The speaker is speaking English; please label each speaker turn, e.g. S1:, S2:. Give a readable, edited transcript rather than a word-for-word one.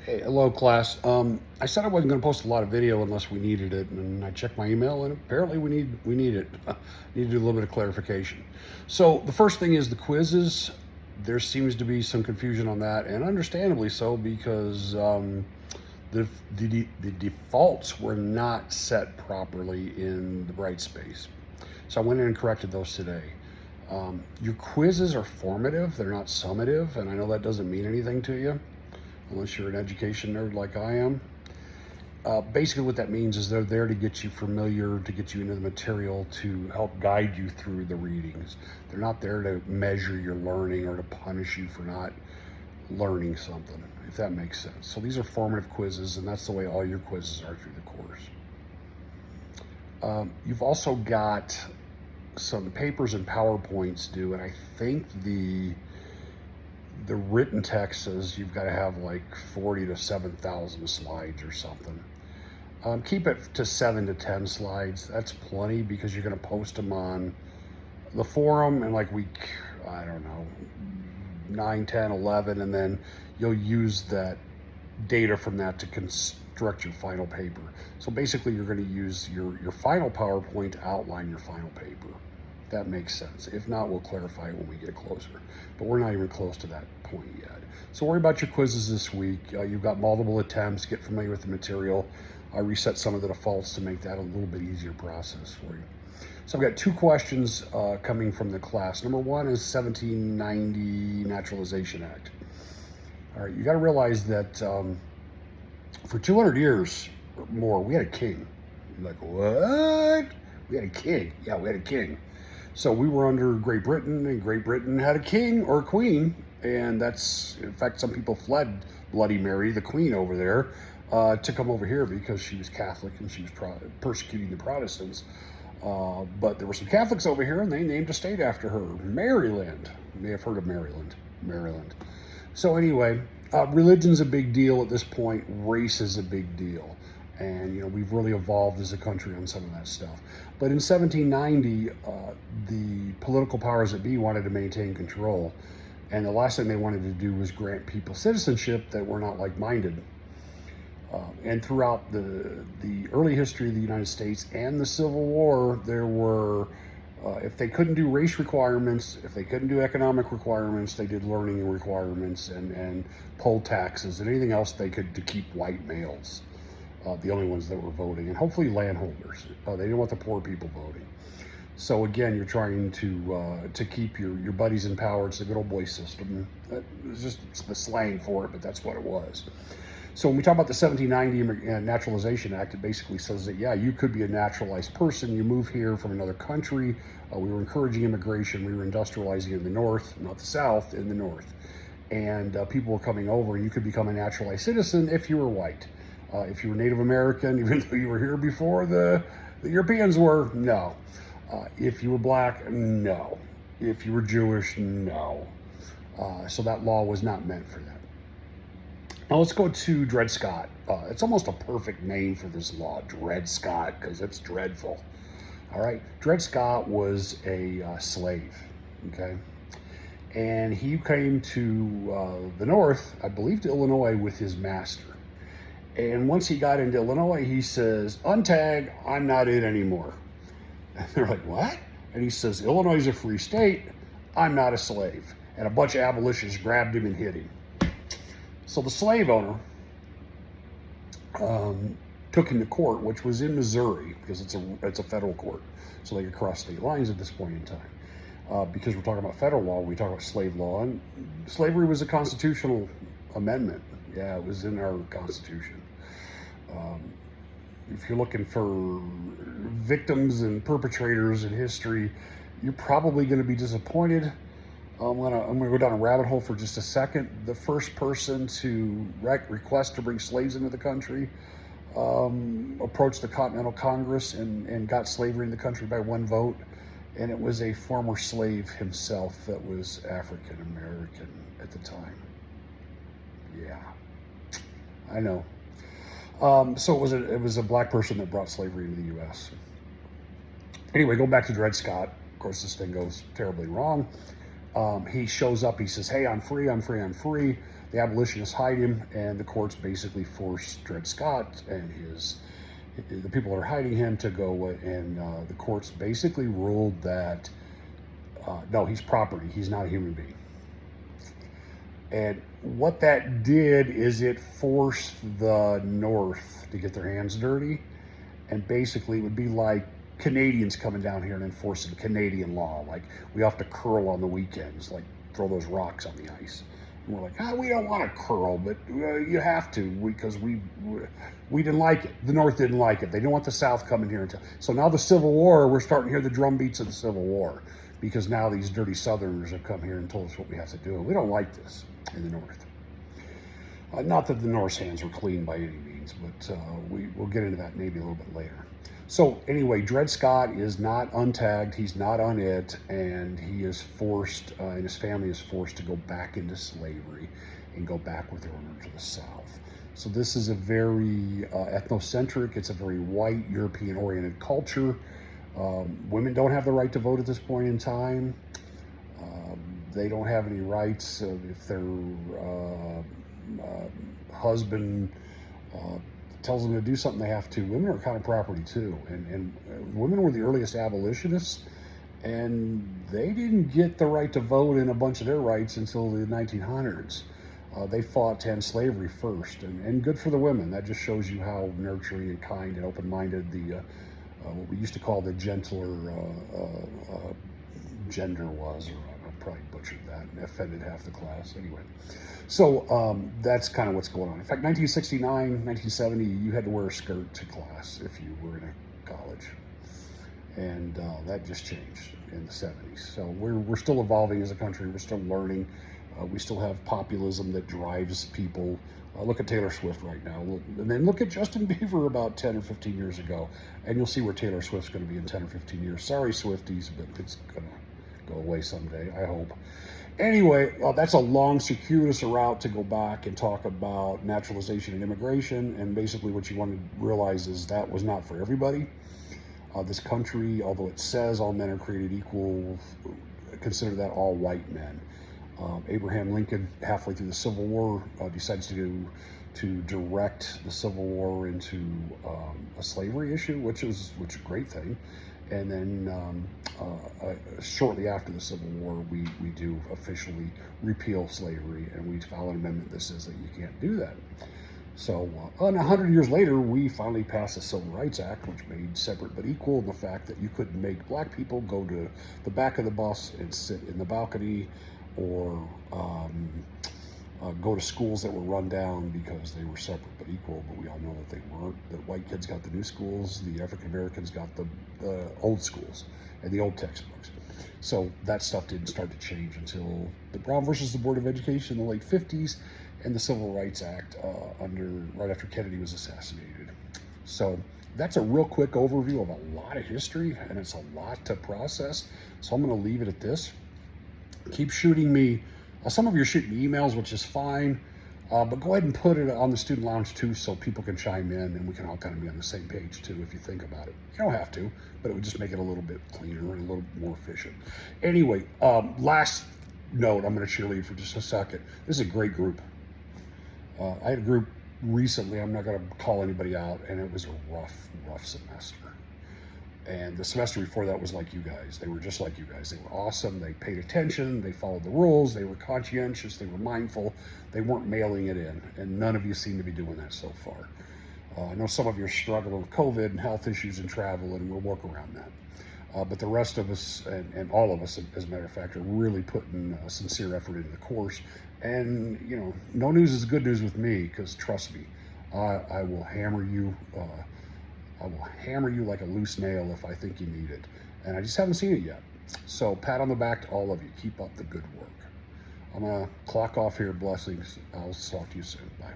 S1: Hey, hello, class. I said I wasn't going to post a lot of video unless we needed it, and I checked my email, and apparently we need it. Need to do a little bit of clarification. So the first thing is the quizzes. There seems to be some confusion on that, and understandably so, because the defaults were not set properly in the Brightspace. So I went in and corrected those today. Your quizzes are formative; they're not summative, and I know that doesn't mean anything to you unless you're an education nerd like I am. Basically, what that means is they're there to get you familiar, to get you into the material, to help guide you through the readings. They're not there to measure your learning or to punish you for not learning something, if that makes sense. So these are formative quizzes, and that's the way all your quizzes are through the course. You've also got some papers and PowerPoints due, and I think the written text says you've got to have like 40 to 7,000 slides or something. Keep it to 7 to 10 slides. That's plenty because you're going to post them on the forum in like week, I don't know, 9, 10, 11, and then you'll use that data from that to construct your final paper. So basically you're going to use your final PowerPoint to outline your final paper. That makes sense. If not, we'll clarify it when we get closer. But we're not even close to that point yet. So worry about your quizzes this week. You've got multiple attempts. Get familiar with the material. I reset some of the defaults to make that a little bit easier process for you. So I've got two questions coming from the class. Number one is 1790 Naturalization Act. All right, you got to realize that for 200 years or more, we had a king. You're like, what? We had a king. Yeah, we had a king. So we were under Great Britain, and Great Britain had a king or a queen, and that's, in fact, some people fled Bloody Mary, the queen over there, to come over here because she was Catholic and she was persecuting the Protestants. But there were some Catholics over here, and they named a state after her, Maryland. You may have heard of Maryland. So anyway, religion's a big deal at this point. Race is a big deal. And, we've really evolved as a country on some of that stuff. But in 1790, the political powers that be wanted to maintain control. And the last thing they wanted to do was grant people citizenship that were not like-minded. And throughout the early history of the United States and the Civil War, there were, if they couldn't do race requirements, if they couldn't do economic requirements, they did learning requirements and poll taxes and anything else they could to keep white males. The only ones that were voting, and hopefully landholders. They didn't want the poor people voting. So again, you're trying to keep your buddies in power. It's the good old boy system. It's just the slang for it, but that's what it was. So when we talk about the 1790 Naturalization Act, it basically says that, yeah, you could be a naturalized person. You move here from another country. We were encouraging immigration. We were industrializing in the North, not the South, in the North. And people were coming over, and you could become a naturalized citizen if you were white. If you were Native American, even though you were here before the Europeans were, no. If you were black, no. If you were Jewish, no. So that law was not meant for that. Now let's go to Dred Scott. It's almost a perfect name for this law, Dred Scott, because it's dreadful. All right, Dred Scott was a slave, okay? And he came to the North, I believe to Illinois, with his master. And once he got into Illinois, he says, untag, I'm not it anymore. And they're like, what? And he says, Illinois is a free state. I'm not a slave. And a bunch of abolitionists grabbed him and hit him. So the slave owner took him to court, which was in Missouri, because it's a federal court. So they could cross state lines at this point in time. Because we're talking about federal law, we talk about slave law. And slavery was a constitutional amendment. Yeah, it was in our Constitution. If you're looking for victims and perpetrators in history, you're probably going to be disappointed. I'm gonna go down a rabbit hole for just a second. The first person to request to bring slaves into the country approached the Continental Congress and got slavery in the country by one vote. And it was a former slave himself that was African American at the time. Yeah, I know. So it was a black person that brought slavery into the U.S. Anyway, going back to Dred Scott. Of course, this thing goes terribly wrong. He shows up. He says, "Hey, I'm free. I'm free. I'm free." The abolitionists hide him, and the courts basically force Dred Scott and the people that are hiding him to go, and the courts basically ruled that no, he's property. He's not a human being. And what that did is it forced the North to get their hands dirty. And basically, it would be like Canadians coming down here and enforcing Canadian law. Like, we have to curl on the weekends, like throw those rocks on the ice. And we're like, we don't want to curl, but you have to because we didn't like it. The North didn't like it. They didn't want the South coming here. So now the Civil War, we're starting to hear the drum beats of the Civil War because now these dirty Southerners have come here and told us what we have to do. We don't like this in the North. Not that the North's hands were clean by any means, but we'll get into that maybe a little bit later. So anyway, Dred Scott is not untagged, he's not on it, and he is forced, and his family is forced to go back into slavery and go back with their owner to the South. So this is a very ethnocentric, it's a very white, European-oriented culture. Women don't have the right to vote at this point in time. They don't have any rights if their husband tells them to do something, they have to. Women are kind of property too, and women were the earliest abolitionists, and they didn't get the right to vote in a bunch of their rights until the 1900s. They fought to end slavery first, and good for the women. That just shows you how nurturing and kind and open-minded the what we used to call the gentler gender was, or I probably butchered that and offended half the class. Anyway, so that's kind of what's going on. In fact, 1969, 1970, you had to wear a skirt to class if you were in a college. And that just changed in the 70s. So we're still evolving as a country. We're still learning. We still have populism that drives people. Look at Taylor Swift right now. And then look at Justin Bieber about 10 or 15 years ago. And you'll see where Taylor Swift's going to be in 10 or 15 years. Sorry, Swifties, but it's going to go away someday, I hope. Anyway, that's a long, circuitous route to go back and talk about naturalization and immigration. And basically what you want to realize is that was not for everybody. This country, although it says all men are created equal, consider that all white men. Abraham Lincoln, halfway through the Civil War, decides to direct the Civil War into a slavery issue, which is a great thing. And then shortly after the Civil War, we do officially repeal slavery, and we file an amendment that says that you can't do that. So, 100 years later, we finally passed the Civil Rights Act, which made separate but equal the fact that you couldn't make black people go to the back of the bus and sit in the balcony, or go to schools that were run down because they were separate but equal, but we all know that they weren't. The white kids got the new schools, the African Americans got the old schools and the old textbooks. So that stuff didn't start to change until the Brown versus the Board of Education in the late 50s and the Civil Rights Act right after Kennedy was assassinated. So that's a real quick overview of a lot of history, and it's a lot to process. So I'm going to leave it at this. Keep shooting me. Some of you are shooting me emails, which is fine, but go ahead and put it on the Student Lounge too, so people can chime in and we can all kind of be on the same page too, if you think about it. You don't have to, but it would just make it a little bit cleaner and a little more efficient. Anyway, last note, I'm going to cheerlead for just a second. This is a great group. I had a group recently, I'm not going to call anybody out, and it was a rough semester. And the semester before that was like you guys. They were just like you guys. They were awesome. They paid attention. They followed the rules. They were conscientious. They were mindful. They weren't mailing it in. And none of you seem to be doing that so far. I know some of you are struggling with COVID and health issues and travel, and we'll work around that. But the rest of us, and all of us, as a matter of fact, are really putting sincere effort into the course. And, you know, no news is good news with me, because trust me, I will hammer you. I will hammer you like a loose nail if I think you need it. And I just haven't seen it yet. So pat on the back to all of you. Keep up the good work. I'm going to clock off here. Blessings. I'll talk to you soon. Bye.